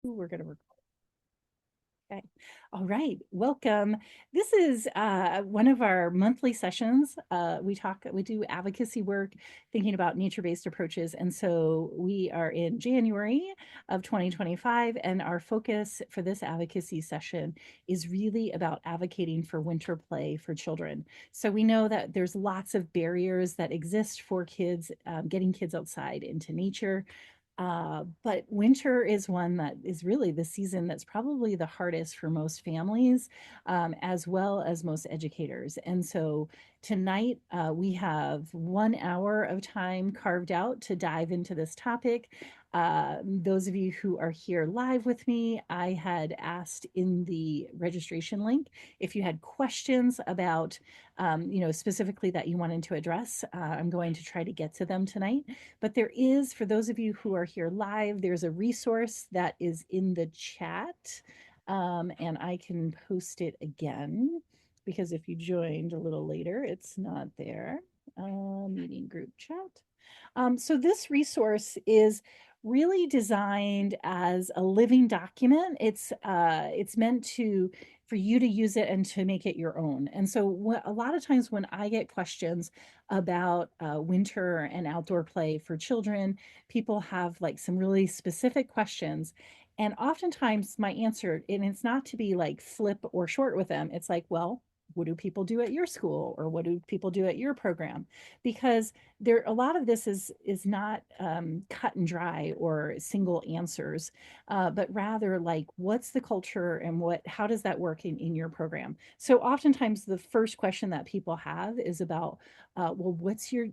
We're going to record. Okay. All right. Welcome. This is one of our monthly sessions. We do advocacy work, thinking about nature-based approaches. And so we are in January of 2025, and our focus for this advocacy session is really about advocating for winter play for children. So we know that there's lots of barriers that exist for kids, getting kids outside into nature. But winter is one that is really the season that's probably the hardest for most families, as well as most educators. And so tonight we have 1 hour of time carved out to dive into this topic. Those of you who are here live with me, I had asked in the registration link if you had questions about, specifically that you wanted to address. I'm going to try to get to them tonight. But there is, for those of you who are here live, there's a resource that is in the chat, and I can post it again because if you joined a little later, it's not there. Meeting group chat. So this resource is really designed as a living document. It's meant to for you to use it and to make it your own. And so a lot of times when I get questions about winter and outdoor play for children, people have like some really specific questions. And oftentimes my answer, and it's not to be like flip or short with them, it's like, well, what do people do at your school or what do people do at your program? Because there a lot of this is not cut and dry or single answers, but rather like what's the culture and what how does that work in your program. So oftentimes the first question that people have is about well, what's your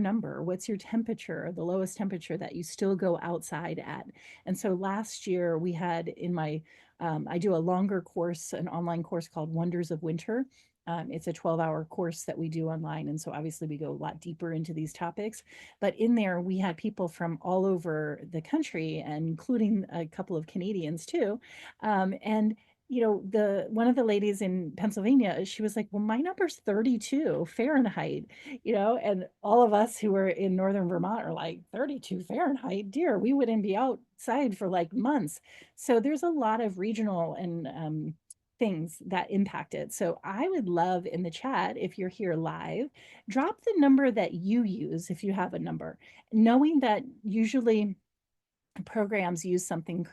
number, what's your temperature, the lowest temperature that you still go outside at. And so last year we had in my I do a longer course, an online course called Wonders of Winter. It's a 12-hour course that we do online. And so obviously we go a lot deeper into these topics. But in there, we had people from all over the country, and including a couple of Canadians too. And the one of the ladies in Pennsylvania, she was like, well, my number's 32 Fahrenheit, and all of us who are in northern Vermont are like, 32 Fahrenheit, dear, we wouldn't be outside for like months. So there's a lot of regional and things that impact it. So I would love in the chat, if you're here live, drop the number that you use if you have a number, knowing that usually programs use something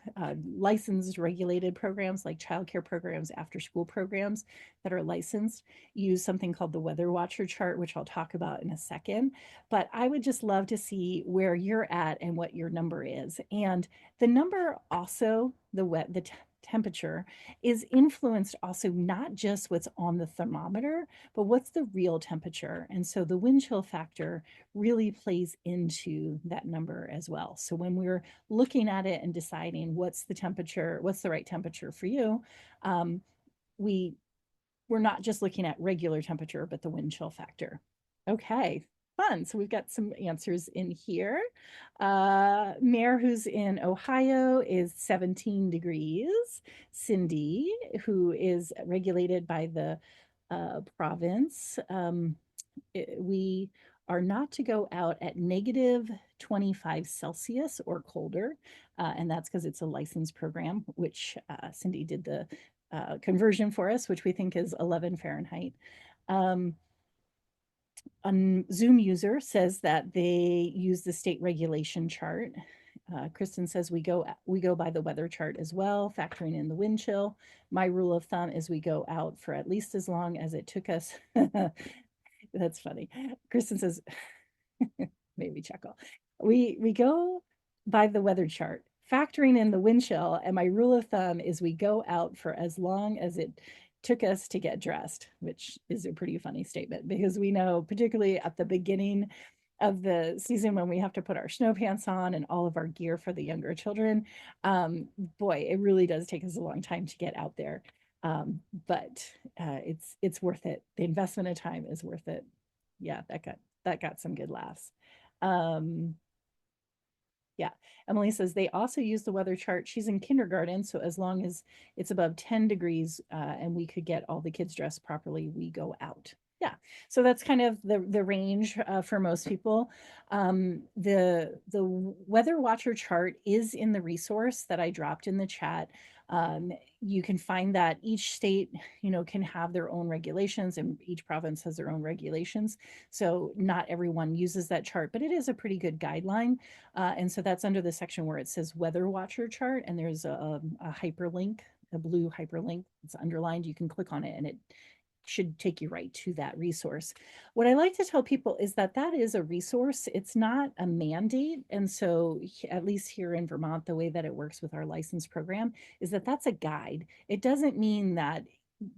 licensed regulated programs like childcare programs, after school programs that are licensed use something called the weather watcher chart, which I'll talk about in a second. But I would just love to see where you're at and what your number is. And the number also, the temperature is influenced also not just what's on the thermometer, but what's the real temperature. And so the wind chill factor really plays into that number as well. So when we're looking at it and deciding what's the right temperature for you, we we're not just looking at regular temperature, but the wind chill factor. Okay, fun. So we've got some answers in here. Mare, who's in Ohio, is 17 degrees. Cindy, who is regulated by the province, we are not to go out at negative 25 Celsius or colder. And that's because it's a licensed program, which Cindy did the conversion for us, which we think is 11 Fahrenheit. A Zoom user says that they use the state regulation chart. Kristen says we go by the weather chart as well, factoring in the wind chill. My rule of thumb is we go out for at least as long as it took us. That's funny. Kristen says, made me chuckle. We go by the weather chart, factoring in the wind chill, and my rule of thumb is we go out for as long as it took us to get dressed, which is a pretty funny statement because we know, particularly at the beginning of the season when we have to put our snow pants on and all of our gear for the younger children, boy, it really does take us a long time to get out there. But it's worth it. The investment of time is worth it. Yeah, that got some good laughs. Um, yeah, Emily says they also use the weather chart. She's in kindergarten, so as long as it's above 10 degrees and we could get all the kids dressed properly, we go out. Yeah, so that's kind of the range for most people. The weather watcher chart is in the resource that I dropped in the chat. You can find that each state, can have their own regulations, and each province has their own regulations. So not everyone uses that chart, but it is a pretty good guideline. And so that's under the section where it says weather watcher chart, and there's a hyperlink, a blue hyperlink. It's underlined. You can click on it, and it should take you right to that resource. What I like to tell people is that that is a resource. It's not a mandate. And so, at least here in Vermont, the way that it works with our license program is that that's a guide. It doesn't mean that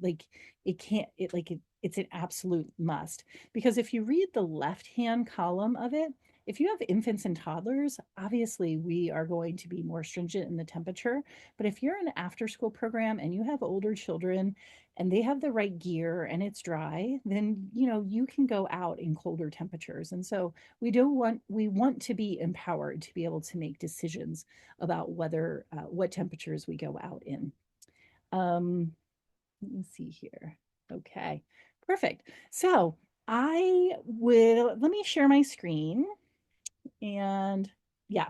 like it can't, it's an absolute must. Because if you read the left hand column of it, if you have infants and toddlers, obviously we are going to be more stringent in the temperature. But if you're an after school program and you have older children and they have the right gear and it's dry, then you can go out in colder temperatures. And so we want to be empowered to be able to make decisions about whether what temperatures we go out in. Let me see here. Okay, perfect. So let me share my screen. And yeah,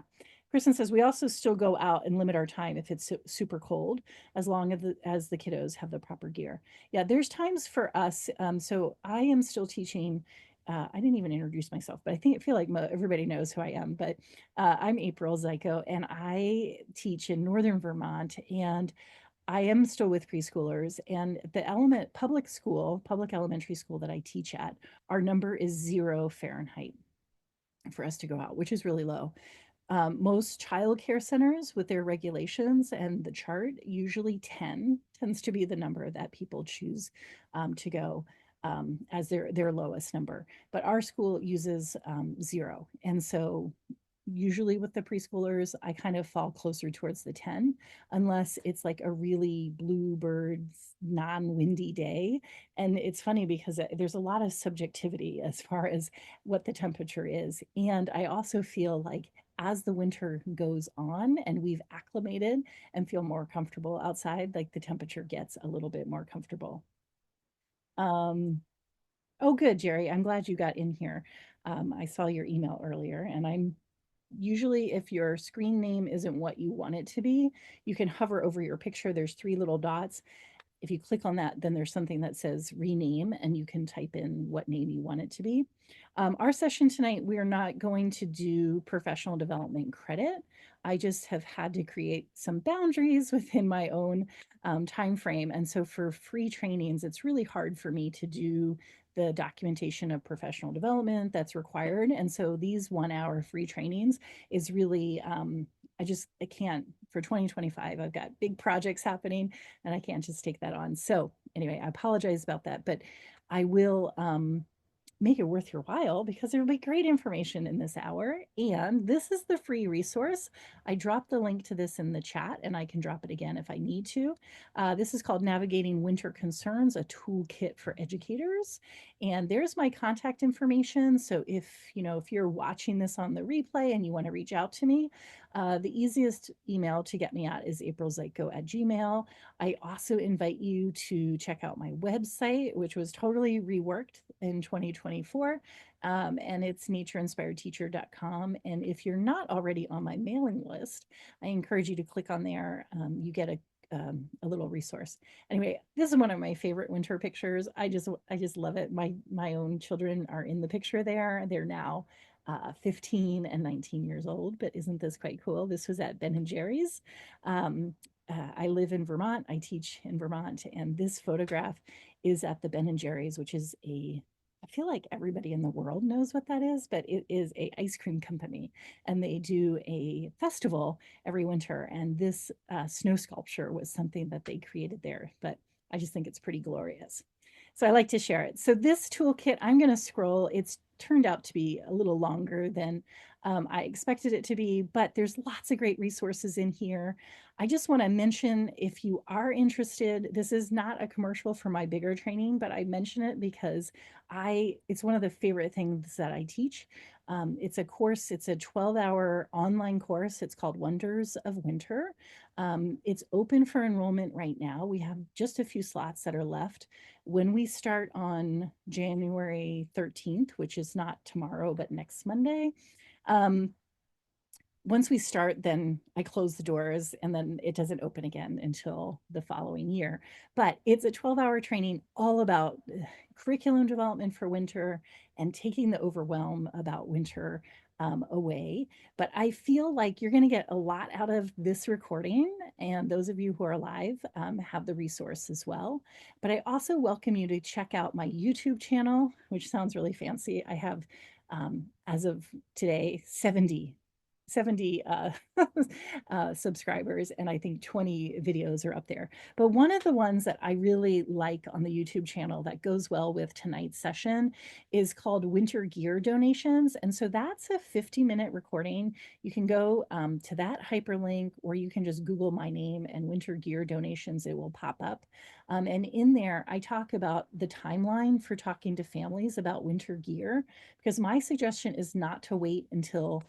Kristen says we also still go out and limit our time if it's super cold, as long as the kiddos have the proper gear. Yeah, there's times for us. So I am still teaching. I didn't even introduce myself, but I feel like everybody knows who I am. But I'm April Zajko, and I teach in Northern Vermont, and I am still with preschoolers. And the public elementary school that I teach at, our number is 0 Fahrenheit for us to go out, which is really low. Most childcare centers with their regulations and the chart, usually 10 tends to be the number that people choose to go as their lowest number. But our school uses 0. And so usually with the preschoolers, I kind of fall closer towards the 10, unless it's like a really bluebirds, non-windy day. And it's funny because there's a lot of subjectivity as far as what the temperature is. And I also feel like as the winter goes on and we've acclimated and feel more comfortable outside, like the temperature gets a little bit more comfortable. Um, oh, good, Jerry. I'm glad you got in here. I saw your email earlier, and I'm usually, if your screen name isn't what you want it to be, you can hover over your picture. There's 3 little dots. If you click on that, then there's something that says rename, and you can type in what name you want it to be. Our session tonight, we are not going to do professional development credit. I just have had to create some boundaries within my own time frame. And so for free trainings, it's really hard for me to do the documentation of professional development that's required. And so these 1 hour free trainings is really, I can't, for 2025, I've got big projects happening and I can't just take that on. So anyway, I apologize about that, but I will make it worth your while because there'll be great information in this hour. And this is the free resource. I dropped the link to this in the chat, and I can drop it again if I need to. This is called Navigating Winter Concerns, a toolkit for educators. And there's my contact information. So if you're watching this on the replay and you want to reach out to me, the easiest email to get me at is aprilzajko@gmail. I also invite you to check out my website, which was totally reworked in 2024. And it's natureinspiredteacher.com. And if you're not already on my mailing list, I encourage you to click on there. You get a little resource. Anyway, this is one of my favorite winter pictures. I just love it. My own children are in the picture there. They're now 15 and 19 years old, but isn't this quite cool? This was at Ben and Jerry's. I live in Vermont. I teach in Vermont, and this photograph is at the Ben and Jerry's, which is I feel like everybody in the world knows what that is, but it is a ice cream company, and they do a festival every winter. And this snow sculpture was something that they created there, but I just think it's pretty glorious. So I like to share it. So this toolkit, I'm going to scroll. It's turned out to be a little longer than I expected it to be, but there's lots of great resources in here. I just want to mention, if you are interested, this is not a commercial for my bigger training, but I mention it because it's one of the favorite things that I teach. It's a course, it's a 12-hour online course. It's called Wonders of Winter. It's open for enrollment right now. We have just a few slots that are left. When we start on January 13th, which is not tomorrow, but next Monday, um, once we start, then I close the doors and then it doesn't open again until the following year. But it's a 12-hour training all about curriculum development for winter and taking the overwhelm about winter away. But I feel like you're going to get a lot out of this recording. And those of you who are live have the resource as well. But I also welcome you to check out my YouTube channel, which sounds really fancy. I have, as of today, 70 subscribers, and I think 20 videos are up there. But one of the ones that I really like on the YouTube channel that goes well with tonight's session is called Winter Gear Donations. And so that's a 50-minute recording. You can go to that hyperlink, or you can just Google my name and Winter Gear Donations, it will pop up. And in there, I talk about the timeline for talking to families about winter gear, because my suggestion is not to wait until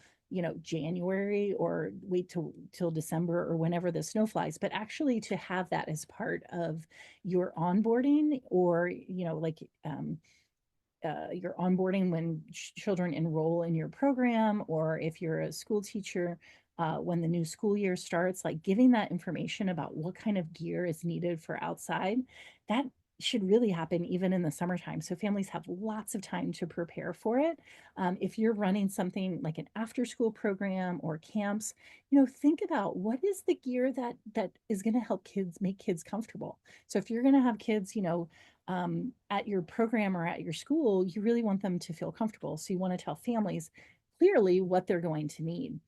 January or wait till December or whenever the snow flies, but actually to have that as part of your onboarding, or your onboarding when children enroll in your program, or if you're a school teacher, when the new school year starts, like giving that information about what kind of gear is needed for outside. That should really happen even in the summertime. So families have lots of time to prepare for it. If you're running something like an after school program or camps, think about what is the gear that is going to help kids, make kids comfortable. So if you're going to have kids, at your program or at your school, you really want them to feel comfortable. So you want to tell families clearly what they're going to need.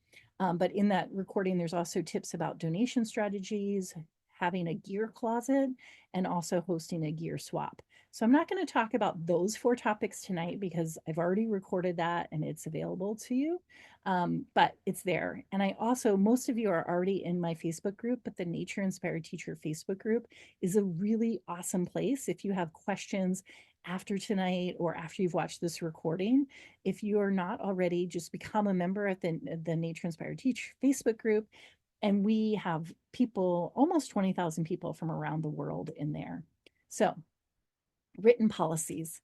But in that recording, there's also tips about donation strategies, having a gear closet, and also hosting a gear swap. So I'm not going to talk about those 4 topics tonight because I've already recorded that and it's available to you. But it's there. And I also, most of you are already in my Facebook group, but the Nature Inspired Teacher Facebook group is a really awesome place. If you have questions after tonight or after you've watched this recording, if you are not already, just become a member at the Nature Inspired Teacher Facebook group. And we have people, almost 20,000 people from around the world in there. So, written policies.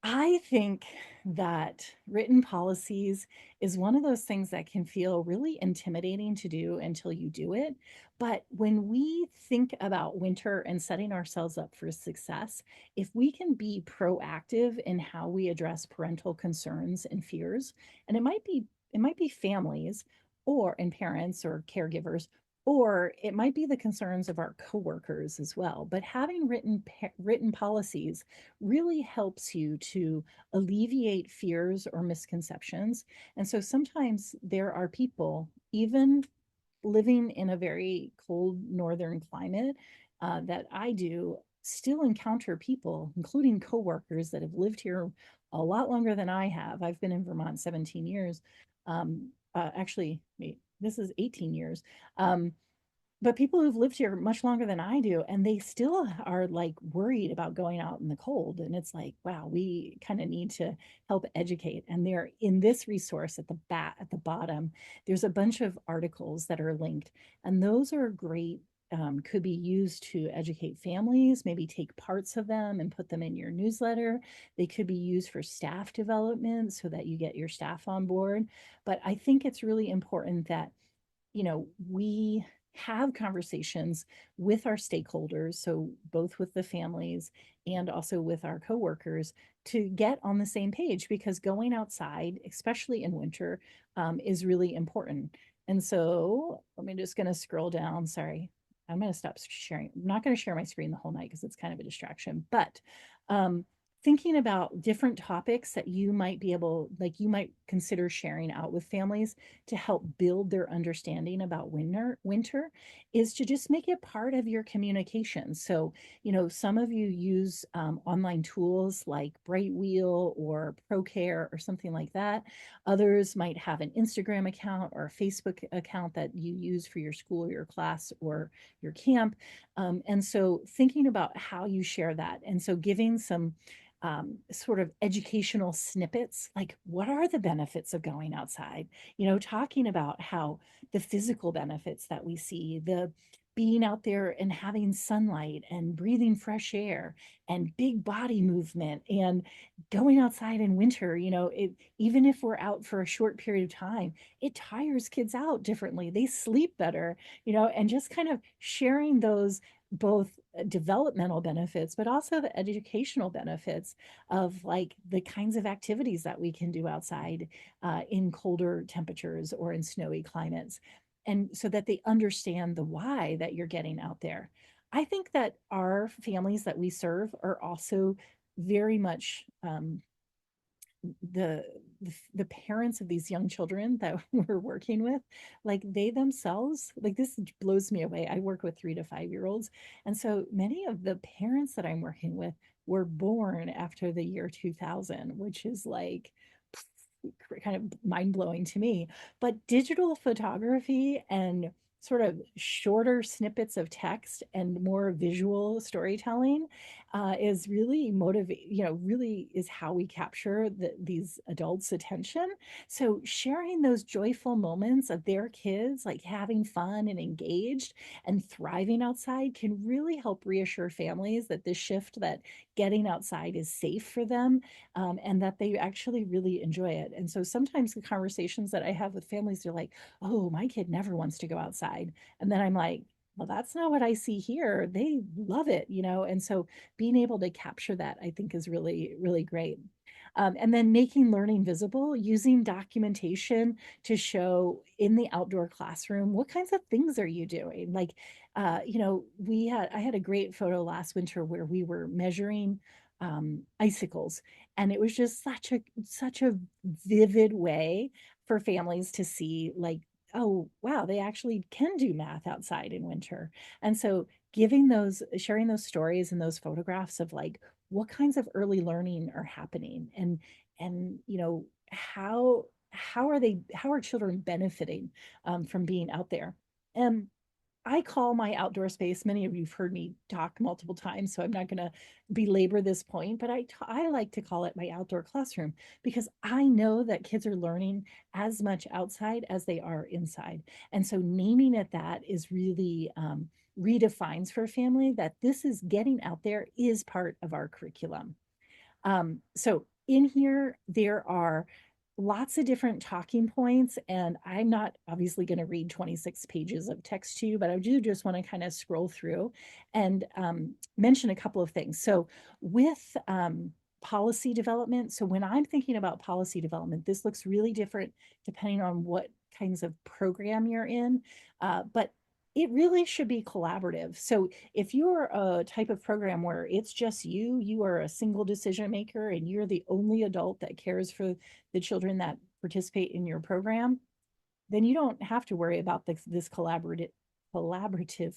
I think that written policies is one of those things that can feel really intimidating to do until you do it. But when we think about winter and setting ourselves up for success, if we can be proactive in how we address parental concerns and fears, and it might be families or and parents or caregivers, or it might be the concerns of our coworkers as well. But having written policies really helps you to alleviate fears or misconceptions. And so sometimes there are people, even living in a very cold northern climate, that I do, still encounter people, including coworkers that have lived here a lot longer than I have. I've been in Vermont 17 years. Actually, this is 18 years. But people who've lived here much longer than I do, and they still are like worried about going out in the cold. And it's like, wow, we kind of need to help educate. And they're in this resource at the bottom, there's a bunch of articles that are linked, and those are great. Could be used to educate families, maybe take parts of them and put them in your newsletter. They could be used for staff development so that you get your staff on board. But I think it's really important that we have conversations with our stakeholders, so both with the families and also with our coworkers, to get on the same page, because going outside, especially in winter, is really important. And so let me just going to scroll down. Sorry, I'm going to stop sharing. I'm not going to share my screen the whole night because it's kind of a distraction. But thinking about different topics that you might be able, like you might consider sharing out with families to help build their understanding about winter is to just make it part of your communication. So, some of you use online tools like Brightwheel or ProCare or something like that. Others might have an Instagram account or a Facebook account that you use for your school, your class, or your camp. And so thinking about how you share that. And so giving some sort of educational snippets, like what are the benefits of going outside? Talking about how the physical benefits that we see, the being out there and having sunlight and breathing fresh air and big body movement and going outside in winter, even if we're out for a short period of time, it tires kids out differently. They sleep better, and just kind of sharing those both developmental benefits, but also the educational benefits of like the kinds of activities that we can do outside in colder temperatures or in snowy climates. And so that they understand the why that you're getting out there. I think that our families that we serve are also very much the the parents of these young children that we're working with, like they themselves, like this blows me away. I work with 3 to 5 year olds, and so many of the parents that I'm working with were born after the year 2000, which is like kind of mind blowing to me. But digital photography and sort of shorter snippets of text and more visual storytelling is really motivate, really is how we capture these adults' attention. So sharing those joyful moments of their kids, like having fun and engaged and thriving outside, can really help reassure families that this shift that getting outside is safe for them, and that they actually really enjoy it. And so sometimes the conversations that I have with families, they're like, oh, my kid never wants to go outside. And then I'm like, well, that's not what I see here. They love it, And so being able to capture that, I think, is really, really great. And then making learning visible, using documentation to show in the outdoor classroom, what kinds of things are you doing? Like, I had a great photo last winter where we were measuring icicles, and it was just such a vivid way for families to see, like, oh wow, they actually can do math outside in winter. And so sharing those stories and those photographs of like what kinds of early learning are happening, and how are children benefiting from being out there. And I call my outdoor space, many of you've heard me talk multiple times, so I'm not going to belabor this point, but I like to call it my outdoor classroom because I know that kids are learning as much outside as they are inside. And so naming it that is really redefines for a family that this is getting out there is part of our curriculum. So in here, there are lots of different talking points, and I'm not obviously going to read 26 pages of text to you, but I do just want to kind of scroll through and mention a couple of things. So with policy development, so when I'm thinking about policy development, this looks really different depending on what kinds of program you're in, but it really should be collaborative. So if you're a type of program where it's just you are a single decision maker and you're the only adult that cares for the children that participate in your program, then you don't have to worry about this collaborative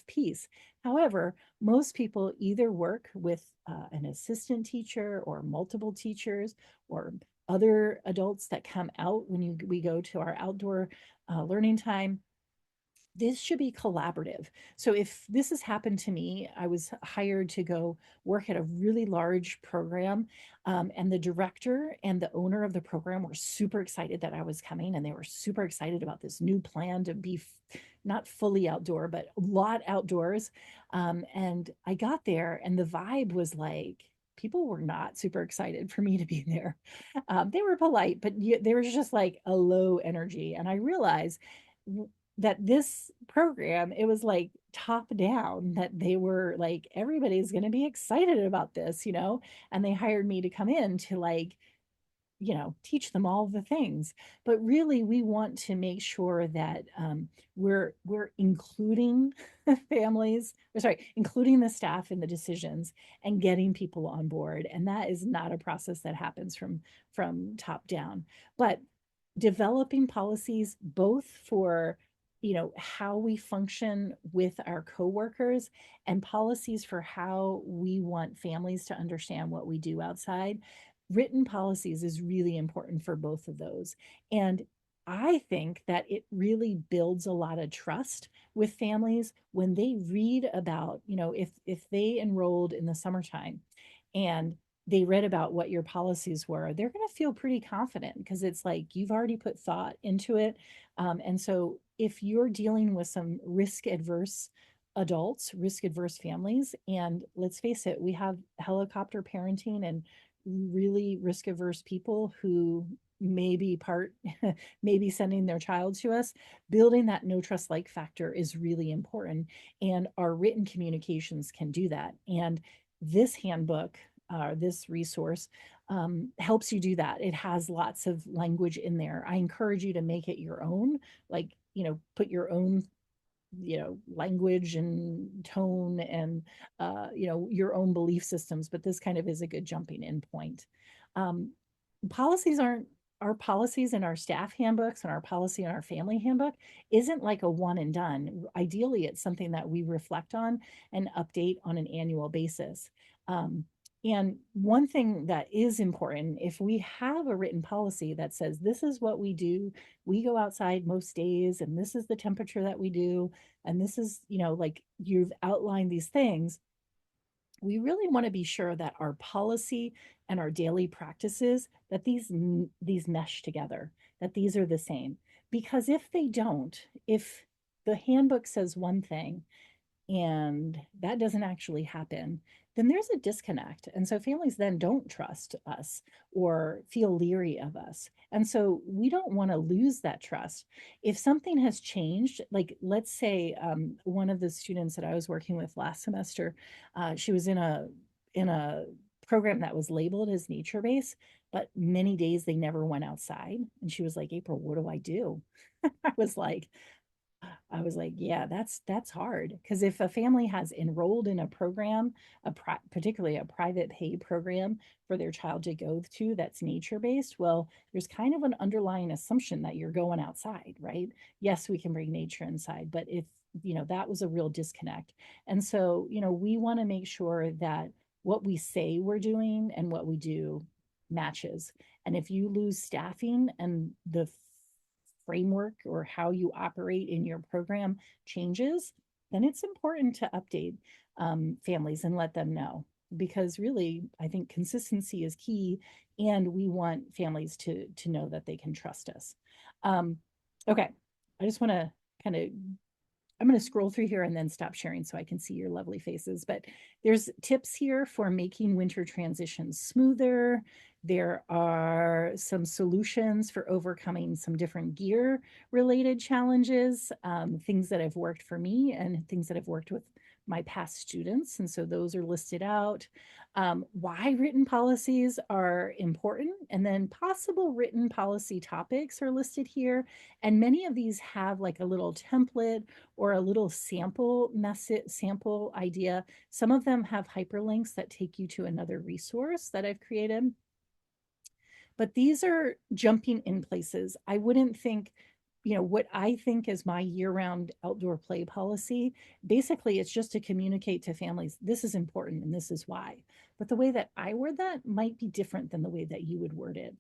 piece. However, most people either work with an assistant teacher or multiple teachers or other adults that come out when we go to our outdoor learning time. This should be collaborative. So if this has happened to me, I was hired to go work at a really large program, and the director and the owner of the program were super excited that I was coming, and they were super excited about this new plan to be not fully outdoor, but a lot outdoors. And I got there, and the vibe was like, people were not super excited for me to be there. They were polite, but there was just like a low energy. And I realized that this program, it was like top down, that they were like, everybody's going to be excited about this, and they hired me to come in to like teach them all the things. But really, we want to make sure that we're including families, or sorry, including the staff in the decisions and getting people on board. And that is not a process that happens from top down. But developing policies both for how we function with our coworkers, and policies for how we want families to understand what we do outside. Written policies is really important for both of those. And I think that it really builds a lot of trust with families when they read about, if they enrolled in the summertime and they read about what your policies were, they're going to feel pretty confident because it's like you've already put thought into it. And so if you're dealing with some risk adverse adults, risk adverse families, and let's face it, we have helicopter parenting and really risk averse people who may be part, maybe sending their child to us, building that no trust like factor is really important. And our written communications can do that. And this handbook, this resource, helps you do that. It has lots of language in there. I encourage you to make it your own, like, put your own language and tone and your own belief systems, but this kind of is a good jumping in point. um, Policies aren't, our policies in our staff handbooks and our policy in our family handbook isn't like a one and done. Ideally, it's something that we reflect on and update on an annual basis. um, and one thing that is important, if we have a written policy that says this is what we do, we go outside most days and this is the temperature that we do, and this is, like you've outlined these things, we really want to be sure that our policy and our daily practices, that these mesh together, that these are the same. Because if they don't, if the handbook says one thing and that doesn't actually happen, then there's a disconnect. And so families then don't trust us or feel leery of us. And so we don't want to lose that trust. If something has changed, like let's say one of the students that I was working with last semester, she was in a program that was labeled as nature based, but many days they never went outside. And she was like, April, what do I do? I was like, yeah, that's hard. Because if a family has enrolled in a program, particularly a private paid program for their child to go to that's nature based, well, there's kind of an underlying assumption that you're going outside, right? Yes, we can bring nature inside, but if that was a real disconnect. And so, we want to make sure that what we say we're doing and what we do matches. And if you lose staffing and the framework or how you operate in your program changes, then it's important to update families and let them know. Because really, I think consistency is key, and we want families to know that they can trust us. Okay, I just want to kind of, I'm going to scroll through here and then stop sharing so I can see your lovely faces. But there's tips here for making winter transitions smoother. There are some solutions for overcoming some different gear related challenges, things that have worked for me and things that have worked with my past students. And so those are listed out. Why written policies are important, and then possible written policy topics are listed here. And many of these have like a little template or a little sample message, sample idea. Some of them have hyperlinks that take you to another resource that I've created. But these are jumping in places. I wouldn't think, what I think is my year-round outdoor play policy, basically it's just to communicate to families, this is important and this is why. But the way that I word that might be different than the way that you would word it.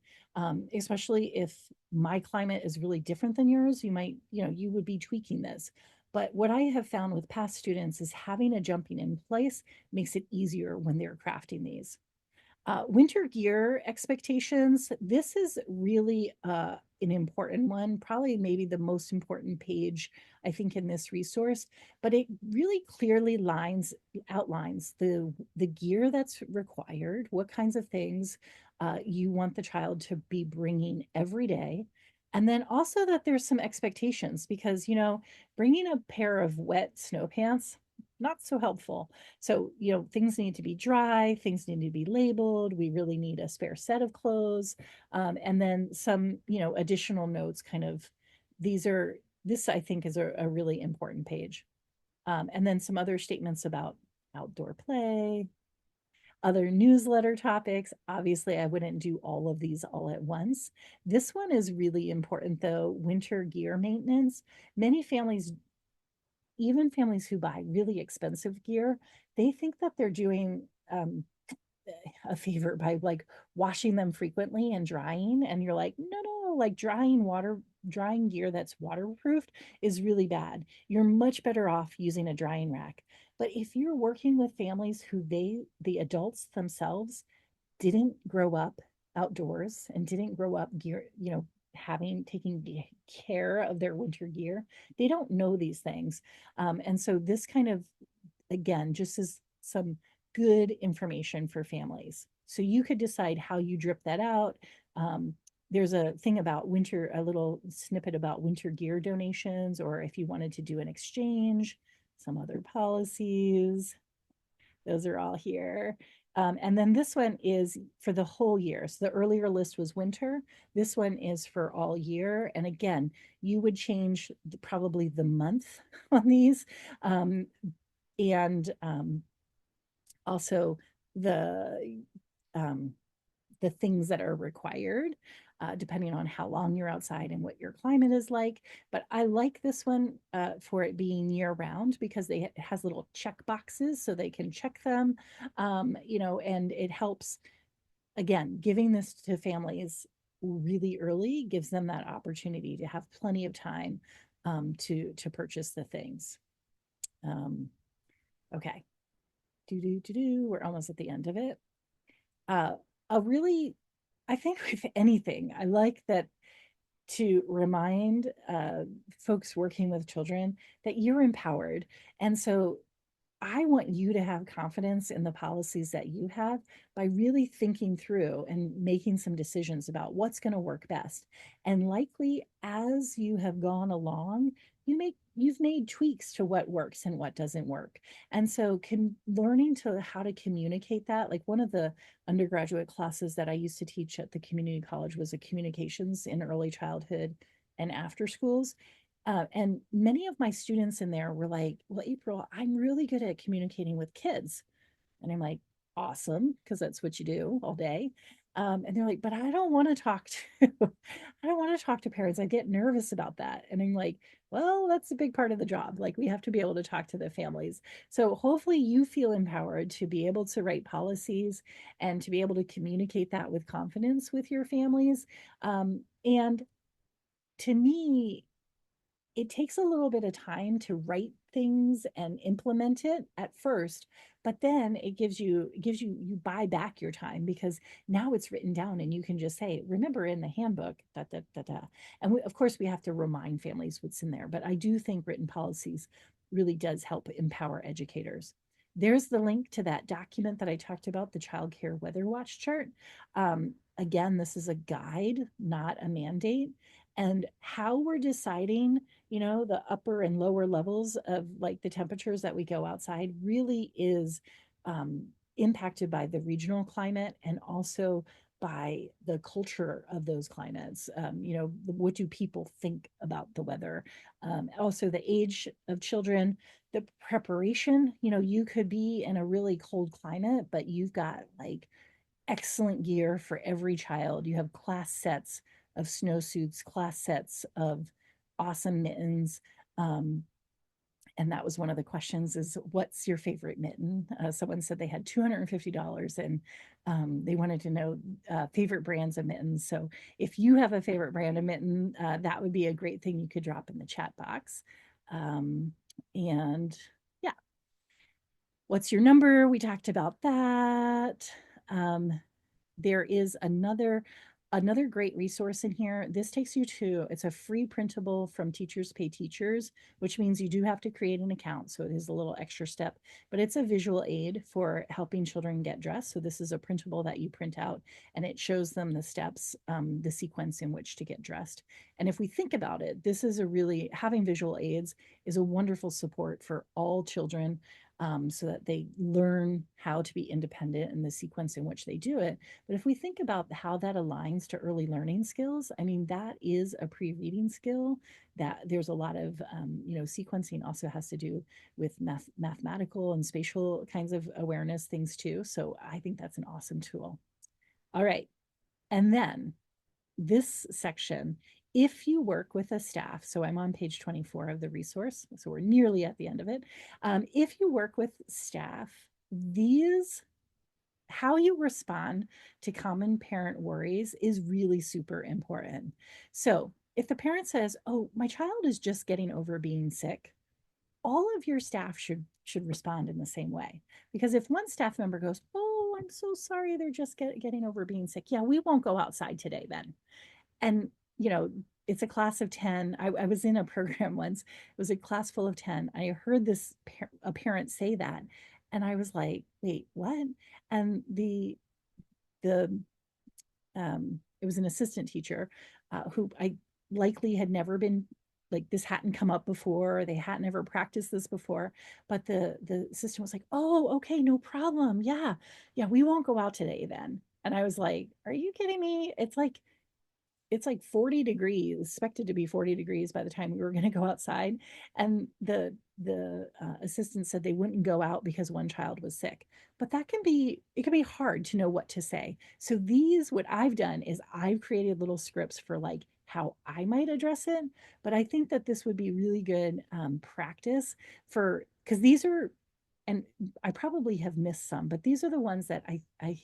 Especially if my climate is really different than yours, you might, you would be tweaking this. But what I have found with past students is having a jumping in place makes it easier when they're crafting these. Winter gear expectations. This is really an important one, probably maybe the most important page, I think, in this resource, but it really clearly outlines the gear that's required, what kinds of things you want the child to be bringing every day. And then also that there's some expectations because, bringing a pair of wet snow pants not so helpful. So, things need to be dry, things need to be labeled. We really need a spare set of clothes. And then some, additional notes kind of, this I think is a really important page. And then some other statements about outdoor play, other newsletter topics. Obviously, I wouldn't do all of these all at once. This one is really important though, winter gear maintenance. Many families, even families who buy really expensive gear, they think that they're doing a favor by like washing them frequently and drying. And you're like, no, no, like drying gear that's waterproofed is really bad. You're much better off using a drying rack. But if you're working with families who the adults themselves didn't grow up outdoors and didn't grow up gear, taking care of their winter gear, they don't know these things. And so this kind of, again, just is some good information for families. So you could decide how you drip that out. There's a thing about winter, a little snippet about winter gear donations, or if you wanted to do an exchange, some other policies. Those are all here. And then this one is for the whole year. So the earlier list was winter. This one is for all year. And again, you would change probably the month on these. And also the um, the things that are required, depending on how long you're outside and what your climate is like. But I like this one for it being year round because it has little check boxes so they can check them, and it helps, again, giving this to families really early gives them that opportunity to have plenty of time to purchase the things. Okay. We're almost at the end of it. Uh, a really, I think with anything, I like that to remind folks working with children that you're empowered. And so I want you to have confidence in the policies that you have by really thinking through and making some decisions about what's going to work best. And likely as you have gone along, you've made tweaks to what works and what doesn't work. And so learning to how to communicate that, like one of the undergraduate classes that I used to teach at the community college was a communications in early childhood and after schools. And many of my students in there were like, well, April, I'm really good at communicating with kids. And I'm like, awesome, because that's what you do all day. And they're like, but I don't want to talk to, I don't want to talk to parents. I get nervous about that. And I'm like, well, that's a big part of the job. Like we have to be able to talk to the families. So hopefully you feel empowered to be able to write policies and to be able to communicate that with confidence with your families. And to me, it takes a little bit of time to write things and implement it at first, but then you buy back your time because now it's written down and you can just say, remember in the handbook, da, da, da, da. And of course we have to remind families what's in there, but I do think written policies really does help empower educators. There's the link to that document that I talked about, the child care weather watch chart. Again, this is a guide, not a mandate. And how we're deciding, the upper and lower levels of like the temperatures that we go outside really is impacted by the regional climate and also by the culture of those climates. What do people think about the weather? Also, the age of children, the preparation. You could be in a really cold climate, but you've got like excellent gear for every child. You have class sets of snowsuits, class sets of awesome mittens. Um, and that was one of the questions is what's your favorite mitten? Someone said they had $250 and they wanted to know favorite brands of mittens. So if you have a favorite brand of mitten, that would be a great thing you could drop in the chat box. And yeah, what's your number? We talked about that. There is another Another great resource in here, this takes you to, it's a free printable from Teachers Pay Teachers, which means you do have to create an account. So it is a little extra step, but it's a visual aid for helping children get dressed. So this is a printable that you print out and it shows them the steps, the sequence in which to get dressed. And if we think about it, this is a really, having visual aids is a wonderful support for all children, so that they learn how to be independent in the sequence in which they do it. But if we think about how that aligns to early learning skills, I mean, that is a pre-reading skill that there's a lot of, sequencing also has to do with mathematical and spatial kinds of awareness things too. So I think that's an awesome tool. All right. And then this section, if you work with a staff, so I'm on page 24 of the resource, so we're nearly at the end of it. If you work with staff, these how you respond to common parent worries is really super important. So if the parent says, "Oh, my child is just getting over being sick," all of your staff should respond in the same way. Because if one staff member goes, "Oh, I'm so sorry, they're just getting over being sick," yeah, we won't go outside today then. And you know, it's a class of 10. I was in a program once. It was a class full of 10. I heard a parent say that, and I was like, "Wait, what?" And the it was an assistant teacher, who I likely had never been, like, this hadn't come up before. They hadn't ever practiced this before, but the assistant was like, "Oh, okay, no problem. Yeah, yeah, we won't go out today then." And I was like, "Are you kidding me?" It's like 40 degrees, expected to be 40 degrees by the time we were going to go outside. And the assistant said they wouldn't go out because one child was sick. But it can be hard to know what to say. So what I've done is I've created little scripts for like how I might address it. But I think that this would be really good practice for, because these are, and I probably have missed some, but these are the ones that I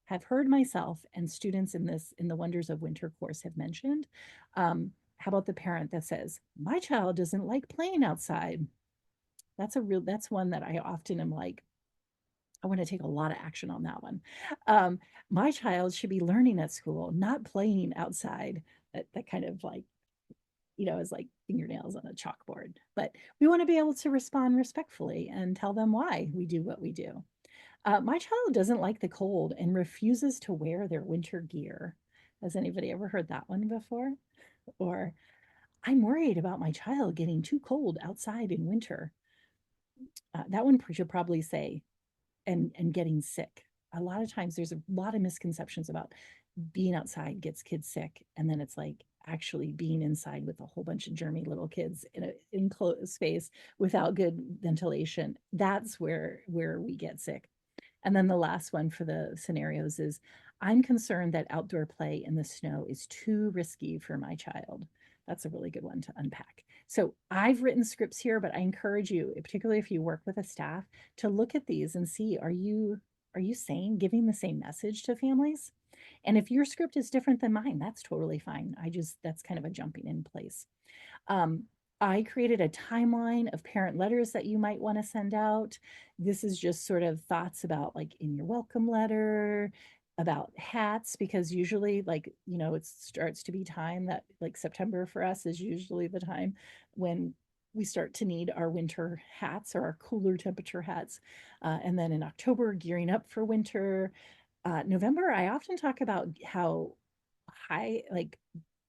have heard myself and students in the Wonders of Winter course have mentioned. How about the parent that says, "My child doesn't like playing outside"? That's one that I often am like, I want to take a lot of action on that one. Um, my child should be learning at school, not playing outside. That kind of like, is like fingernails on a chalkboard. But we want to be able to respond respectfully and tell them why we do what we do. My child doesn't like the cold and refuses to wear their winter gear. Has anybody ever heard that one before? Or, "I'm worried about my child getting too cold outside in winter." That one should probably say, and getting sick. A lot of times there's a lot of misconceptions about being outside gets kids sick. And then it's like actually being inside with a whole bunch of germy little kids in an enclosed space without good ventilation. That's where we get sick. And then the last one for the scenarios is, "I'm concerned that outdoor play in the snow is too risky for my child." That's a really good one to unpack. So I've written scripts here, but I encourage you, particularly if you work with a staff, to look at these and see, are you giving the same message to families? And if your script is different than mine, that's totally fine. That's kind of a jumping in place. Um, I created a timeline of parent letters that you might want to send out. This is just sort of thoughts about, like, in your welcome letter, about hats, because usually, like, it starts to be time that, like, September for us is usually the time when we start to need our winter hats or our cooler temperature hats. And then in October, gearing up for winter. November, I often talk about how high, like,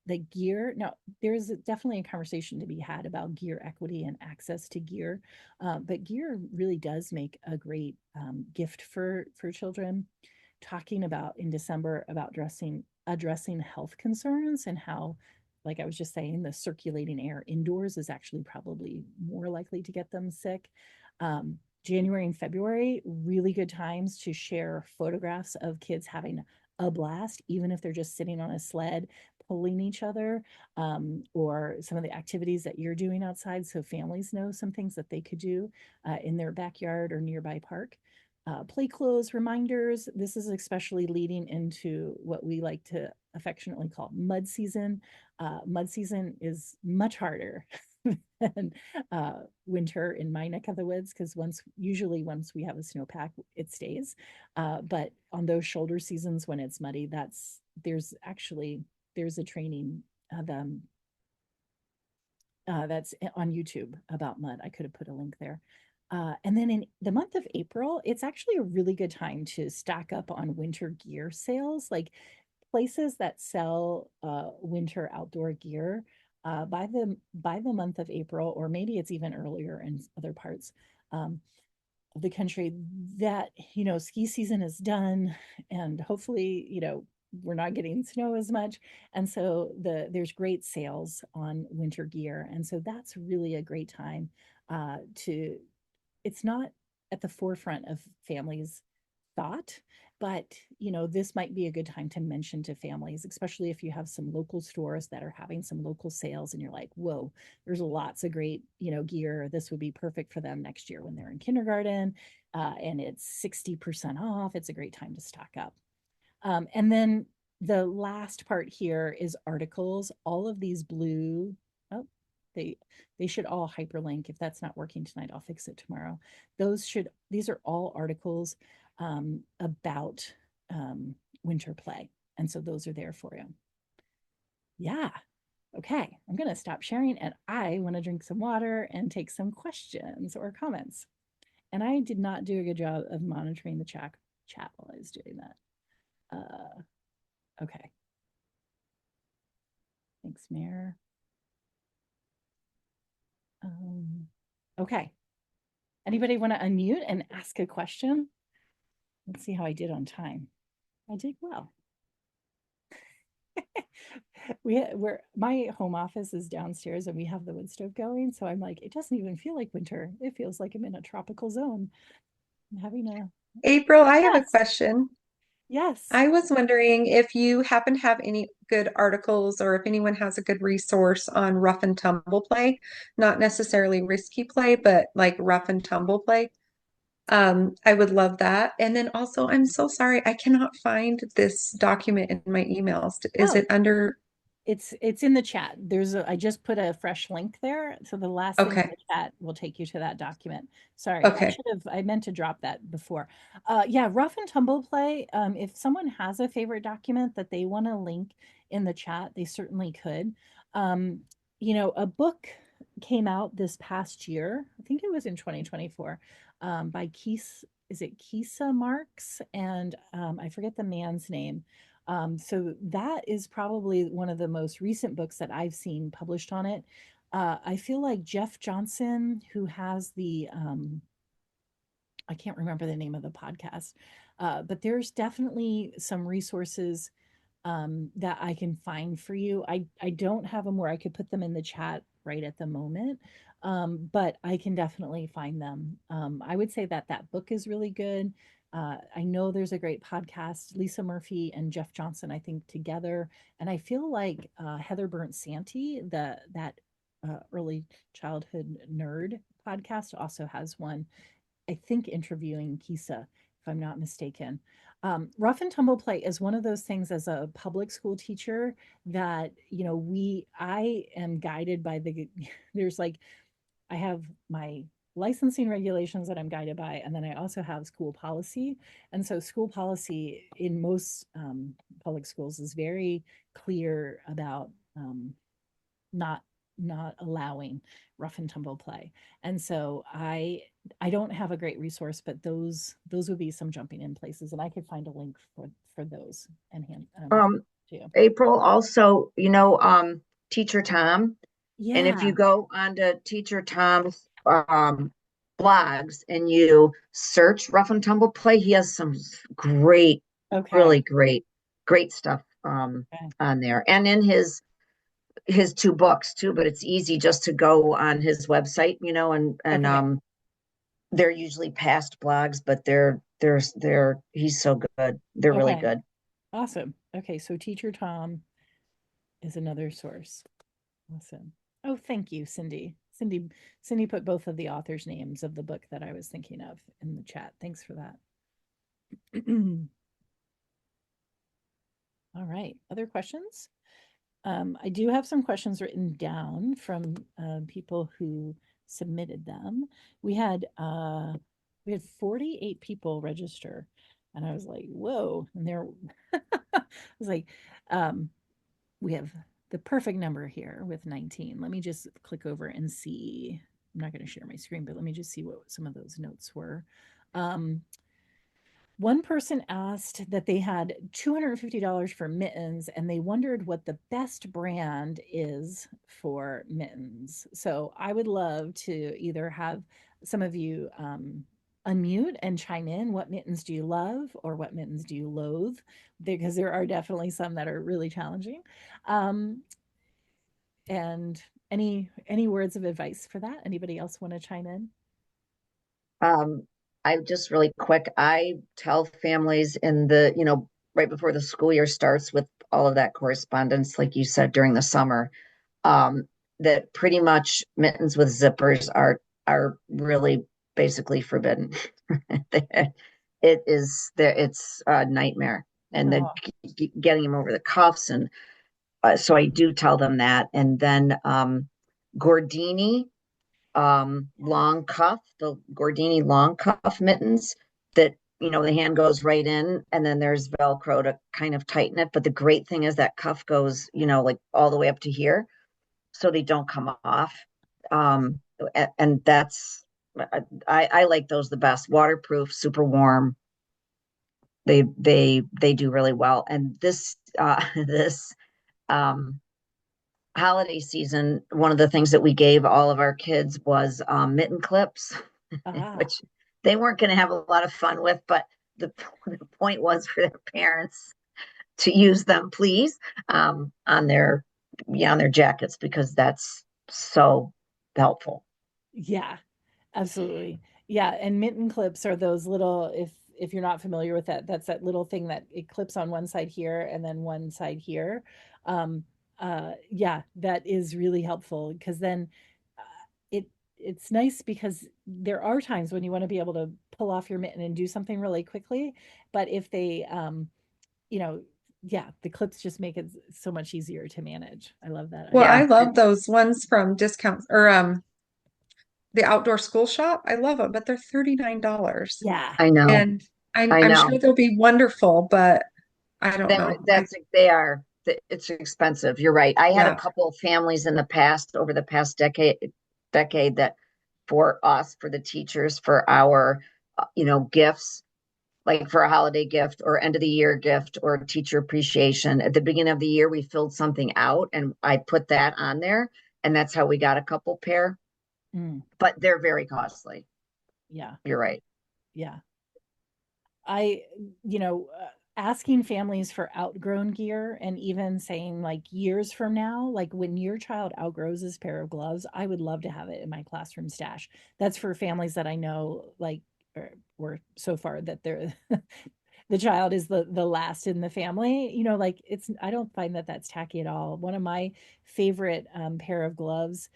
the gear. Now, there's definitely a conversation to be had about gear equity and access to gear, but gear really does make a great gift for children. Talking about in December about addressing health concerns and how, like I was just saying, the circulating air indoors is actually probably more likely to get them sick. January and February, really good times to share photographs of kids having a blast, even if they're just sitting on a sled pulling each other, or some of the activities that you're doing outside, so families know some things that they could do in their backyard or nearby park. Play clothes reminders. This is especially leading into what we like to affectionately call mud season. Mud season is much harder than winter in my neck of the woods, because usually once we have a snowpack, it stays. But on those shoulder seasons when it's muddy, there's a training that's on YouTube about mud. I could have put a link there. And then in the month of April, it's actually a really good time to stack up on winter gear sales, like places that sell winter outdoor gear. By the month of April, or maybe it's even earlier in other parts um, of the country, that ski season is done, and hopefully we're not getting snow as much, and so there's great sales on winter gear, and so that's really a great time to it's not at the forefront of families thought, but this might be a good time to mention to families, especially if you have some local stores that are having some local sales and you're like, whoa, there's lots of great gear. This would be perfect for them next year when they're in kindergarten, and it's 60% off. It's a great time to stock up. And then the last part here is articles. All of these blue, oh, they should all hyperlink. If that's not working tonight, I'll fix it tomorrow. These are all articles about winter play. And so those are there for you. Yeah. Okay. I'm going to stop sharing, and I want to drink some water and take some questions or comments. And I did not do a good job of monitoring the chat while I was doing that. Okay. Thanks, Mayor. Okay. Anybody want to unmute and ask a question? Let's see how I did on time. I did well. My home office is downstairs and we have the wood stove going. So I'm like, it doesn't even feel like winter. It feels like I'm in a tropical zone. I'm having a April, I have a yes. question. Yes. I was wondering if you happen to have any good articles or if anyone has a good resource on rough and tumble play, not necessarily risky play, but like rough and tumble play. I would love that. And then also, I'm so sorry, I cannot find this document in my emails. Is Oh, it under? it's in the chat. I just put a fresh link there. So the last thing in Okay. the chat will take you to that document. Sorry, Okay. I meant to drop that before. Yeah, rough and tumble play. If someone has a favorite document that they want to link in the chat, they certainly could. Um, a book came out this past year. I think it was in 2024, by is it Kisa Marks? And I forget the man's name. So that is probably one of the most recent books that I've seen published on it. I feel like Jeff Johnson, who has I can't remember the name of the podcast, but there's definitely some resources that I can find for you. I don't have them where I could put them in the chat right at the moment, but I can definitely find them. I would say that that book is really good. I know there's a great podcast, Lisa Murphy and Jeff Johnson, I think together, and I feel like Heather Burnt Santee, that early childhood nerd podcast, also has one. I think interviewing Kisa, if I'm not mistaken. Rough and tumble play is one of those things as a public school teacher that, I am guided by there's like, I have my licensing regulations that I'm guided by, and then I also have school policy. And so school policy in most public schools is very clear about not not allowing rough and tumble play. And so I don't have a great resource, but those would be some jumping in places, and I could find a link for those and hand Um, to you. April, also, Teacher Tom. And if you Yeah. go onto Teacher Tom's blogs and you search Rough and Tumble Play, he has some great, Okay. really great stuff Okay. on there. And in his two books too, but it's easy just to go on his website, and Okay. they're usually past blogs, but they're he's so good. They're really Okay. good. Awesome. Okay, so Teacher Tom is another source. Awesome. Oh, thank you, Cindy. Cindy put both of the authors' names of the book that I was thinking of in the chat. Thanks for that. All right. Other questions? I do have some questions written down from people who submitted them. We had 48 people register. And I was like, whoa. And there, I was like, um, we have the perfect number here with 19. Let me just click over and see. I'm not going to share my screen, but let me just see what some of those notes were. Um, One person asked that they had $250 for mittens and they wondered what the best brand is for mittens. So I would love to either have some of you unmute and chime in. What mittens do you love or what mittens do you loathe? Because there are definitely some that are really challenging. Um, and any words of advice for that? Anybody else want to chime in? Um, I just really quick, I tell families in the, right before the school year starts with all of that correspondence, like you said, during the summer, um, that pretty much mittens with zippers are really basically forbidden. It is there, it's a nightmare. And then Oh, getting them over the cuffs. And so I do tell them that. And then Gordini long cuff, the Gordini long cuff mittens that, the hand goes right in and then there's Velcro to kind of tighten it. But the great thing is that cuff goes, like all the way up to here so they don't come off. Um, and that's, I like those the best. Waterproof, super warm. They do really well. And this, this, um, holiday season, one of the things that we gave all of our kids was mitten clips, ah, which they weren't going to have a lot of fun with, but the, the point was for their parents to use them, please, on their on their jackets because that's so helpful. yeah. Absolutely. Yeah, and mitten clips are those little if you're not familiar with that, that's that little thing that it clips on one side here and then one side here. Um yeah, that is really helpful because then uh, it it's nice because there are times when you want to be able to pull off your mitten and do something really quickly, but if they you know, yeah, the clips just make it so much easier to manage. I love that Well, I Yeah, idea. love those ones from discounts or the outdoor school shop. I love them, but they're $39. Yeah. I know, And I'm I I'm sure know. they'll be wonderful, but I don't know. They are. It's expensive. You're right. I had a Yeah. couple of families in the past, over the past decade that for us, for the teachers, for our, gifts, like for a holiday gift or end of the year gift or teacher appreciation. At the beginning of the year, we filled something out and I put that on there. And that's how we got a couple pair, Mm, but they're very costly. yeah. You're right. Yeah. I, asking families for outgrown gear and even saying like years from now, like when your child outgrows this pair of gloves, I would love to have it in my classroom stash. That's for families that I know, like, or so far that they're the child is the last in the family. Like it's I don't find that that's tacky at all. One of my favorite pair of gloves,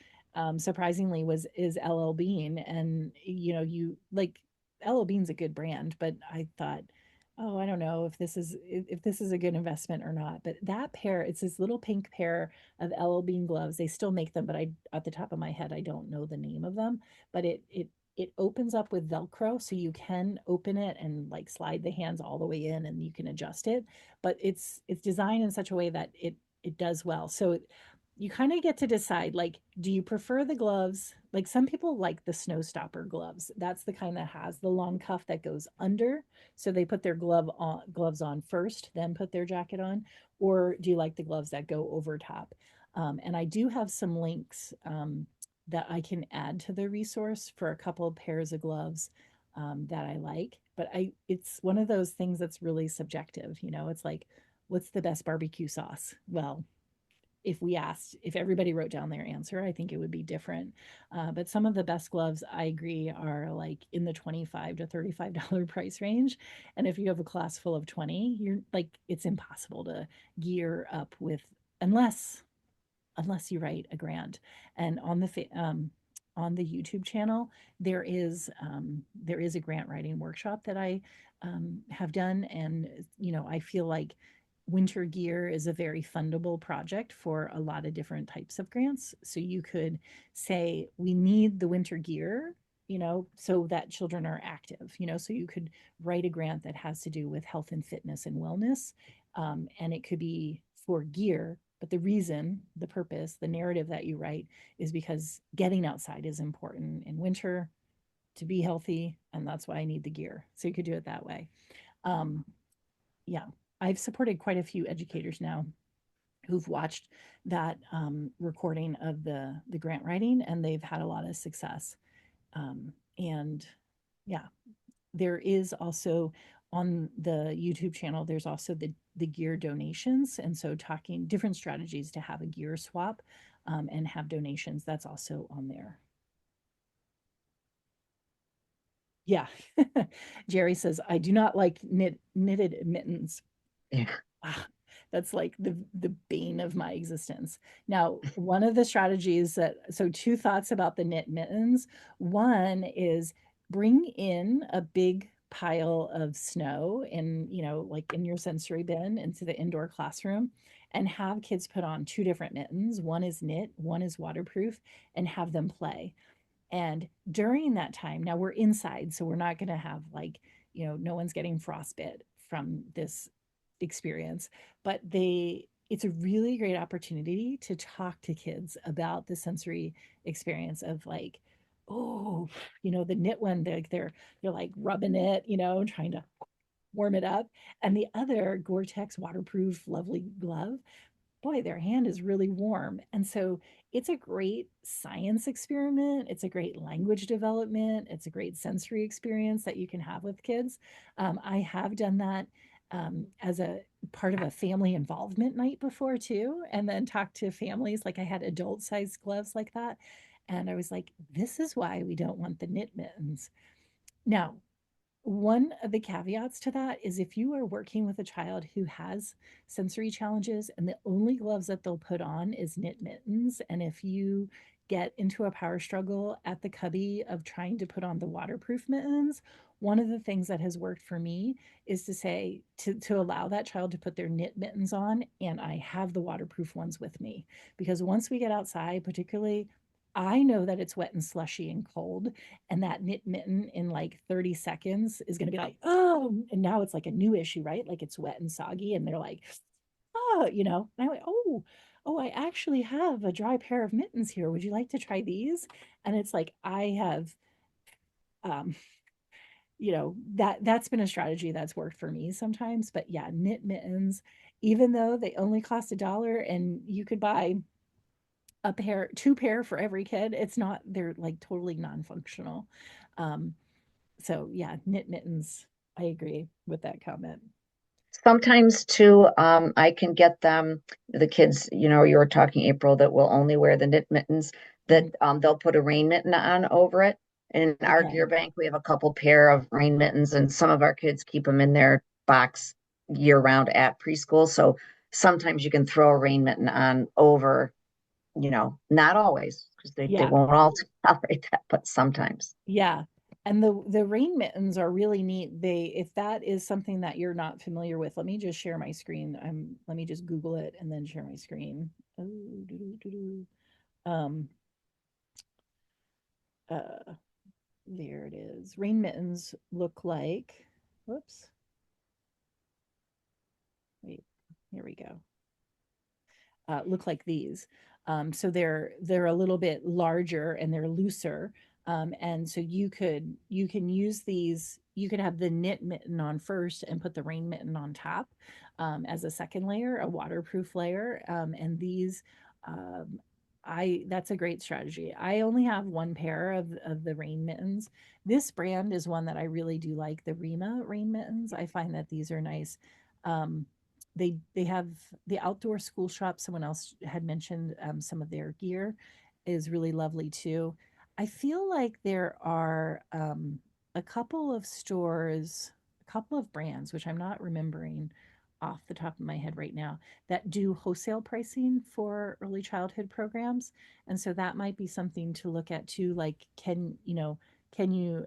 surprisingly, was is LL Bean, and you like LL Bean's a good brand, but I thought, oh, I don't know if this is a good investment or not. But that pair, it's this little pink pair of LL Bean gloves. They still make them, but I at the top of my head I don't know the name of them. But it opens up with Velcro, so you can open it and like slide the hands all the way in, and you can adjust it. But it's designed in such a way that it does well. So you kind of get to decide, like, do you prefer the gloves? Like some people like the snow stopper gloves. That's the kind that has the long cuff that goes under, so they put their gloves on first, then put their jacket on. Or do you like the gloves that go over top? And I do have some links that I can add to the resource for a couple of pairs of gloves that I like. But it's one of those things that's really subjective. It's like, what's the best barbecue sauce? Well, if everybody wrote down their answer, I think it would be different. But some of the best gloves, I agree, are like in the $25 to $35 price range. And if you have a class full of 20, you're like, it's impossible to gear up with unless you write a grant. And on the YouTube channel, there is a grant writing workshop that I have done, and I feel like winter gear is a very fundable project for a lot of different types of grants. So you could say, we need the winter gear, so that children are active, so you could write a grant that has to do with health and fitness and wellness. And it could be for gear, but the purpose, the narrative that you write is because getting outside is important in winter to be healthy. And that's why I need the gear. So you could do it that way. Um, yeah, I've supported quite a few educators now who've watched that recording of the grant writing, and they've had a lot of success. And yeah, there is also on the YouTube channel, there's also the gear donations, and so talking different strategies to have a gear swap and have donations. That's also on there. Yeah, Jerry says I do not like knitted mittens. Yeah. Ah, that's like the bane of my existence. Now, one of the strategies so two thoughts about the knit mittens. One is bring in a big pile of snow in, like in your sensory bin into the indoor classroom and have kids put on two different mittens. One is knit, one is waterproof, and have them play. And during that time, now we're inside, so we're not going to have like, no one's getting frostbite from this experience, but it's a really great opportunity to talk to kids about the sensory experience of like, oh, the knit one, they're like rubbing it, trying to warm it up. And the other Gore-Tex waterproof, lovely glove, boy, their hand is really warm. And so it's a great science experiment. It's a great language development. It's a great sensory experience that you can have with kids. I have done that as a part of a family involvement night before too, and then talked to families. Like I had adult sized gloves like that. And I was like, this is why we don't want the knit mittens. Now, one of the caveats to that is if you are working with a child who has sensory challenges and the only gloves that they'll put on is knit mittens, and if you get into a power struggle at the cubby of trying to put on the waterproof mittens, one of the things that has worked for me is to say to allow that child to put their knit mittens on, and I have the waterproof ones with me. Because once we get outside, particularly, I know that it's wet and slushy and cold, and that knit mitten in like 30 seconds is going to be like, oh, and now it's like a new issue, right? Like it's wet and soggy, and they're like, oh, and I went, oh, I actually have a dry pair of mittens here. Would you like to try these? And it's like I have, um, that's been a strategy that's worked for me sometimes. But yeah, knit mittens, even though they only cost $1 and you could buy two pair for every kid, they're like totally non-functional. Um, So yeah, knit mittens. I agree with that comment. Sometimes too, I can get them, the kids, you were talking, April, that will only wear the knit mittens, that Mhm. they'll put a rain mitten on over it. In our gear Okay. bank, we have a couple pair of rain mittens, and some of our kids keep them in their box year round at preschool. So sometimes you can throw a rain mitten on over, not always, because they Yeah. won't all tolerate that, but sometimes. Yeah. And the rain mittens are really neat. If that is something that you're not familiar with, let me just share my screen. Let me just Google it and then share my screen. Oh, doo-doo-doo-doo. Um, uh, there it is. Rain mittens look like, whoops. Wait, here we go. Look like these. So they're a little bit larger and they're looser. And so you can use these. You could have the knit mitten on first and put the rain mitten on top as a second layer, a waterproof layer. And these, um, I that's a great strategy. I only have one pair of the rain mittens. This brand is one that I really do like, the Rima rain mittens. I find that these are nice. Um, they have the outdoor school shop. Someone else had mentioned some of their gear is really lovely too. I feel like there are a couple of stores, a couple of brands, which I'm not remembering off the top of my head right now, that do wholesale pricing for early childhood programs. And so that might be something to look at too. Like, can you,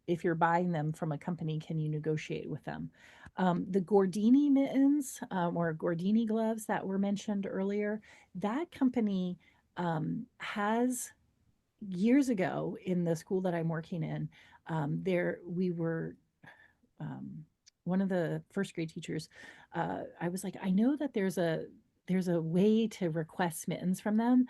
if you're buying them from a company, can you negotiate with them? The Gordini mittens or Gordini gloves that were mentioned earlier, that company has years ago in the school that I'm working in, there we were um, one of the first grade teachers. I was like, I know that there's a way to request mittens from them,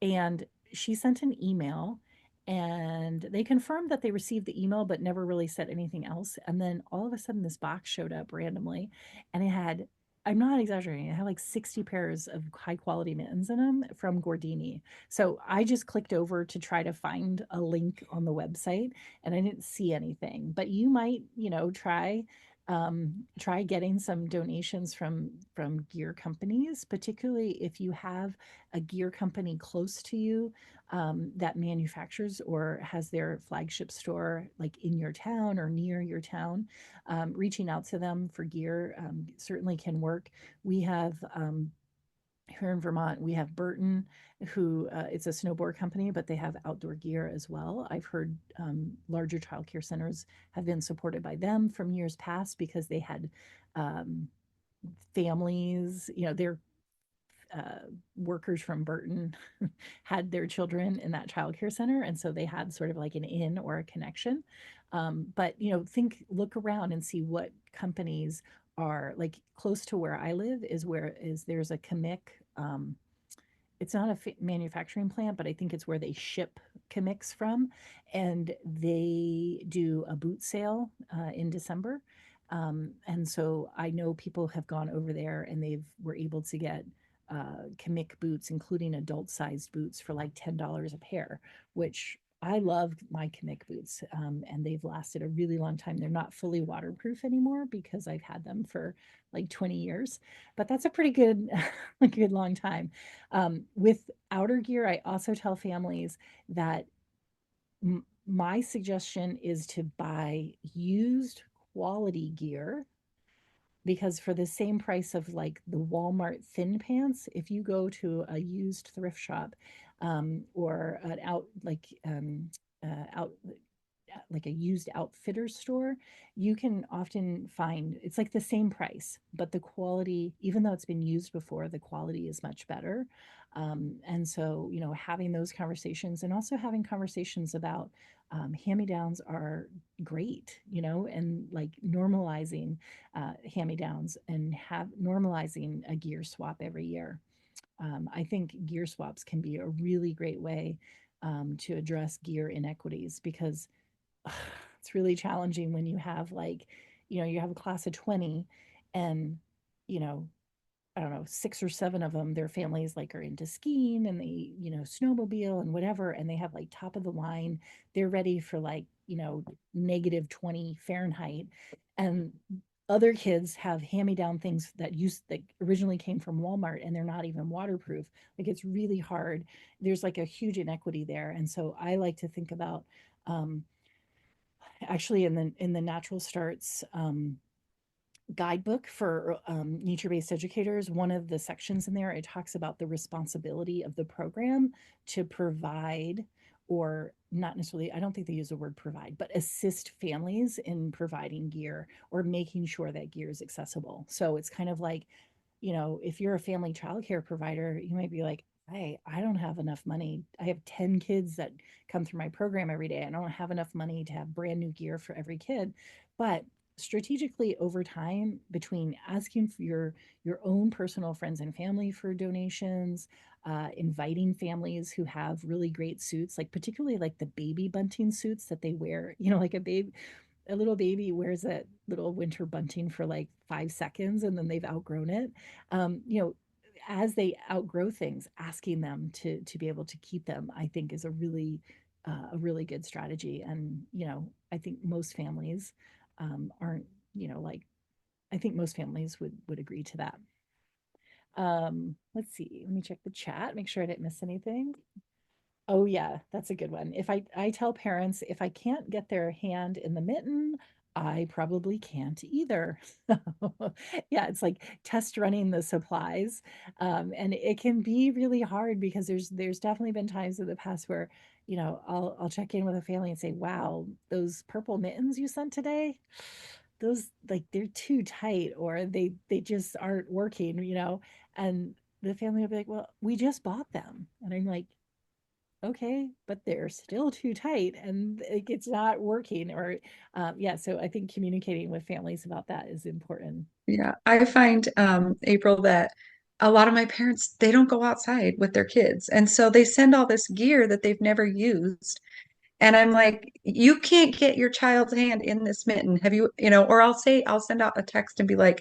and she sent an email, and they confirmed that they received the email but never really said anything else. And then all of a sudden this box showed up randomly, and it had, I'm not exaggerating, it had like 60 pairs of high quality mittens in them from Gordini. So I just clicked over to try to find a link on the website, and I didn't see anything. But you might, try getting some donations from gear companies, particularly if you have a gear company close to you, that manufactures or has their flagship store like in your town or near your town. Reaching out to them for gear certainly can work. We have here in Vermont, we have Burton, who it's a snowboard company, but they have outdoor gear as well. I've heard larger childcare centers have been supported by them from years past because they had um, families, their workers from Burton had their children in that childcare center, and so they had sort of like an in or a connection. But look around and see what companies are like close to where I live. Is there's a Chemic. It's not a manufacturing plant, but I think it's where they ship Chemics from, and they do a boot sale in December. And so I know people have gone over there and they've were able to get Chemic boots, including adult sized boots, for like $10 a pair, which I love my Chemic boots, and they've lasted a really long time. They're not fully waterproof anymore because I've had them for like 20 years, but that's a pretty good, a good long time. With outer gear, I also tell families that my suggestion is to buy used quality gear, because for the same price of like the Walmart thin pants, if you go to a used thrift shop, or an out like a used outfitter store, you can often find it's like the same price, but the quality, even though it's been used before, the quality is much better. And so, having those conversations and also having conversations about hand-me-downs are great, and like normalizing hand-me-downs and have normalizing a gear swap every year. I think gear swaps can be a really great way to address gear inequities, because it's really challenging when you have like, you have a class of 20, and, you know, I don't know, six or seven of them, their families like are into skiing and they, snowmobile and whatever, and they have like top of the line. They're ready for like, -20 Fahrenheit. And other kids have hand-me-down things that originally came from Walmart, and they're not even waterproof. Like it's really hard. There's like a huge inequity there. And so I like to think about actually in the natural starts guidebook for nature-based educators, one of the sections in there, it talks about the responsibility of the program to provide, or not necessarily, I don't think they use the word provide, but assist families in providing gear or making sure that gear is accessible. So it's kind of like, if you're a family childcare provider, you might be like, hey, I don't have enough money. I have 10 kids that come through my program every day. I don't have enough money to have brand new gear for every kid. But strategically over time, between asking for your own personal friends and family for donations, inviting families who have really great suits, like particularly like the baby bunting suits that they wear, like a little baby wears that little winter bunting for like 5 seconds and then they've outgrown it. As they outgrow things, asking them to be able to keep them, I think, is a really good strategy. And I think most families aren't, like, I think most families would agree to that. Let's see. Let me check the chat, make sure I didn't miss anything. Oh yeah, that's a good one. If I tell parents, if I can't get their hand in the mitten, I probably can't either. Yeah, it's like test running the supplies. And it can be really hard because there's definitely been times in the past where, I'll check in with a family and say, wow, those purple mittens you sent today, those, like, they're too tight, or they just aren't working. And the family will be like, well, we just bought them. And I'm like, okay, but they're still too tight and it's not working. Or, yeah, so I think communicating with families about that is important. Yeah, I find, April, that a lot of my parents, they don't go outside with their kids. And so they send all this gear that they've never used. And I'm like, you can't get your child's hand in this mitten. Have you, or I'll send out a text and be like,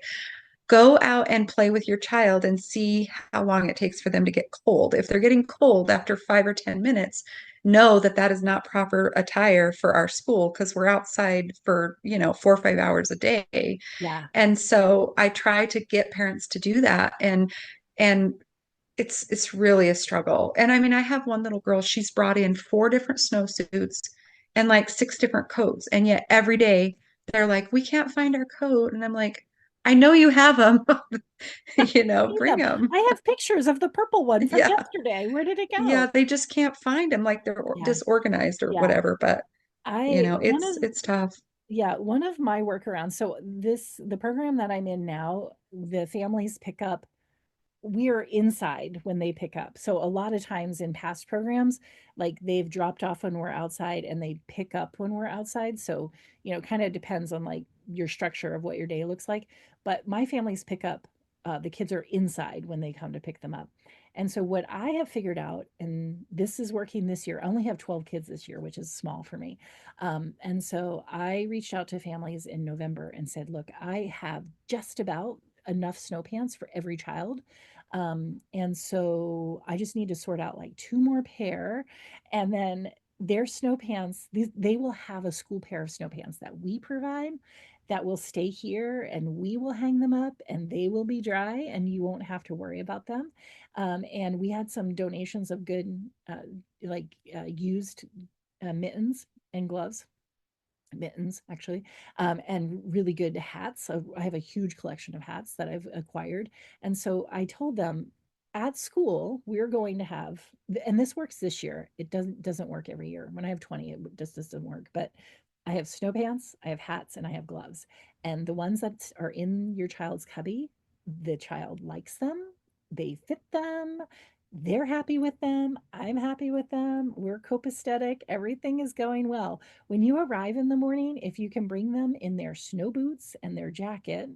go out and play with your child and see how long it takes for them to get cold. If they're getting cold after 5 or 10 minutes, know that that is not proper attire for our school because we're outside for, 4 or 5 hours a day. Yeah. And so I try to get parents to do that. And it's really a struggle. And I mean, I have one little girl, she's brought in 4 different snowsuits and like 6 different coats. And yet every day they're like, we can't find our coat. And I'm like, I know you have them, See bring them. them. I have pictures of the purple one from Yeah. yesterday. Where did it Yeah. go? They just can't find them. Like they're Yeah. disorganized or Yeah. whatever. But, I one of it's tough. Yeah, one of my workarounds. So the program that I'm in now, the families pick up, we're inside when they pick up. So a lot of times in past programs, like they've dropped off when we're outside and they pick up when we're outside. So, kind of depends on like your structure of what your day looks like. But my families pick up, the kids are inside when they come to pick them up. And so what I have figured out, and this is working this year, I only have 12 kids this year, which is small for me. And so I reached out to families in November and said, look, I have just about enough snow pants for every child. And so I just need to sort out like 2 more pair. And then their snow pants, they will have a school pair of snow pants that we provide that will stay here and we will hang them up and they will be dry and you won't have to worry about them. And we had some donations of good, used mittens and gloves, mittens actually, and really good hats. So I have a huge collection of hats that I've acquired. And so I told them at school we're going to have, and this works this year. It doesn't work every year. When I have 20, it just doesn't work. But I have snow pants, I have hats, and I have gloves. And the ones that are in your child's cubby, the child likes them, they fit them, they're happy with them, I'm happy with them, we're copacetic, everything is going well. When you arrive in the morning, if you can bring them in their snow boots and their jacket,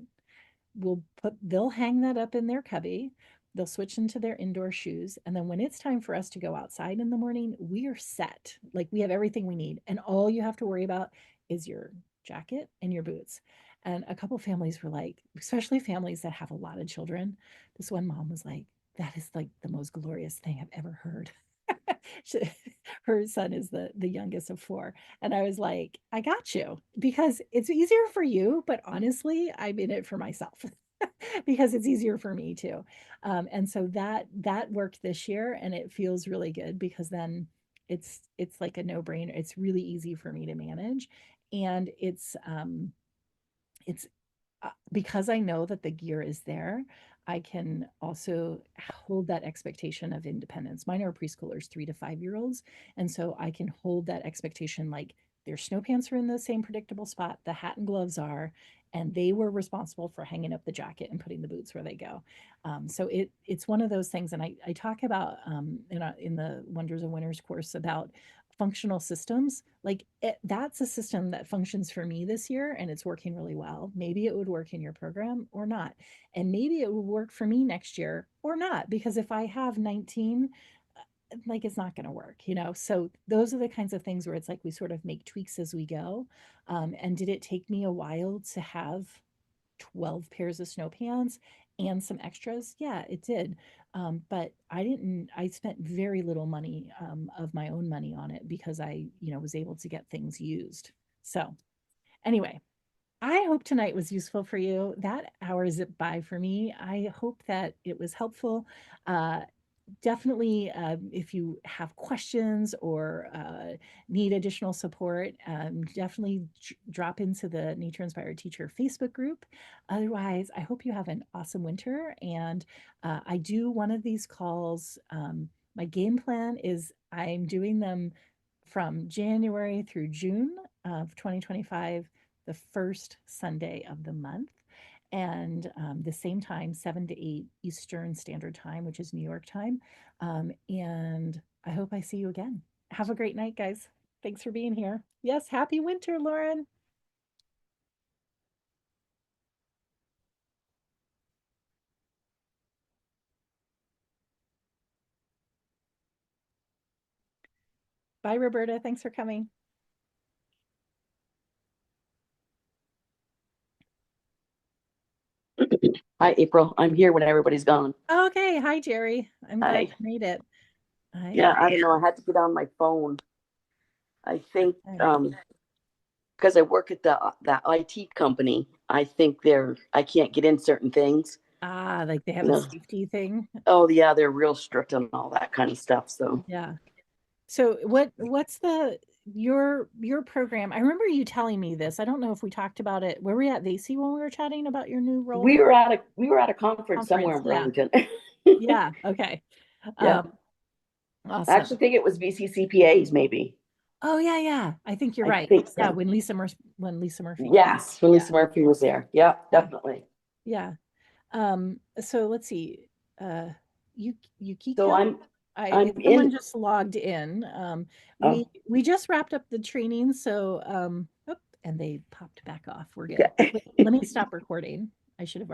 they'll hang that up in their cubby. They'll switch into their indoor shoes. And then when it's time for us to go outside in the morning, we are set. Like we have everything we need. And all you have to worry about is your jacket and your boots. And a couple families were like, especially families that have a lot of children. This one mom was like, that is like the most glorious thing I've ever heard. She- Her son is the youngest of four. And I was like, I got you because it's easier for you, but honestly, I'm in it for myself because it's easier for me too. And so that worked this year and it feels really good because then it's like a no-brainer. It's really easy for me to manage. And it's because I know that the gear is there, I can also hold that expectation of independence. Mine are preschoolers, 3 to 5 year olds. And so I can hold that expectation like their snow pants are in the same predictable spot, the hat and gloves are, and they were responsible for hanging up the jacket and putting the boots where they go. So it's one of those things. And I talk about in the Wonders of Winners course about functional systems. Like that's a system that functions for me this year and it's working really well. Maybe it would work in your program or not. And maybe it would work for me next year or not, because if I have 19, like it's not going to work. So those are the kinds of things where it's like we sort of make tweaks as we go. And did it take me a while to have 12 pairs of snow pants and some extras? Yeah, it did. But I spent very little money, of my own money on it because I, was able to get things used. So anyway, I hope tonight was useful for you. That hour zipped by for me. I hope that it was helpful. Uh, Definitely, if you have questions or need additional support, definitely drop into the Nature Inspired Teacher Facebook group. Otherwise, I hope you have an awesome winter. And I do one of these calls. My game plan is I'm doing them from January through June of 2025, the first Sunday of the month and the same time, 7 to 8 Eastern Standard Time, which is New York time. And I hope I see you again. Have a great night, guys. Thanks for being here. Yes, happy winter, Lauren. Bye, Roberta. Thanks for coming. Hi, April. I'm here when everybody's gone. Okay. Hi, Jerry. I'm glad Hi. you made it. Yeah, Hi. I don't know. I had to get on my phone. I think Okay. because I work at that IT company, I think I can't get in certain things. Ah, like they have You a know. safety thing. Oh yeah, they're real strict on all that kind of stuff. So Yeah. So what's your program? I remember you telling me this. I don't know if we talked about it. Were we at VC when we were chatting about your new role? we were at a conference somewhere Conference. in Yeah. Burlington. Yeah. Okay. Yeah, Um, I awesome. actually think it was VCCPA's maybe. Oh yeah, yeah. I think you're I right. think Yeah, so. when Lisa Murphy came. Yes, when Yeah. Lisa Murphy was there. Yeah, Yeah. definitely. Yeah. So let's see. Uh, So Yukiko, I'm someone in. just logged in. Oh, We just wrapped up the training, so and they popped back off. We're good. okay. Wait, let me stop recording. I should have already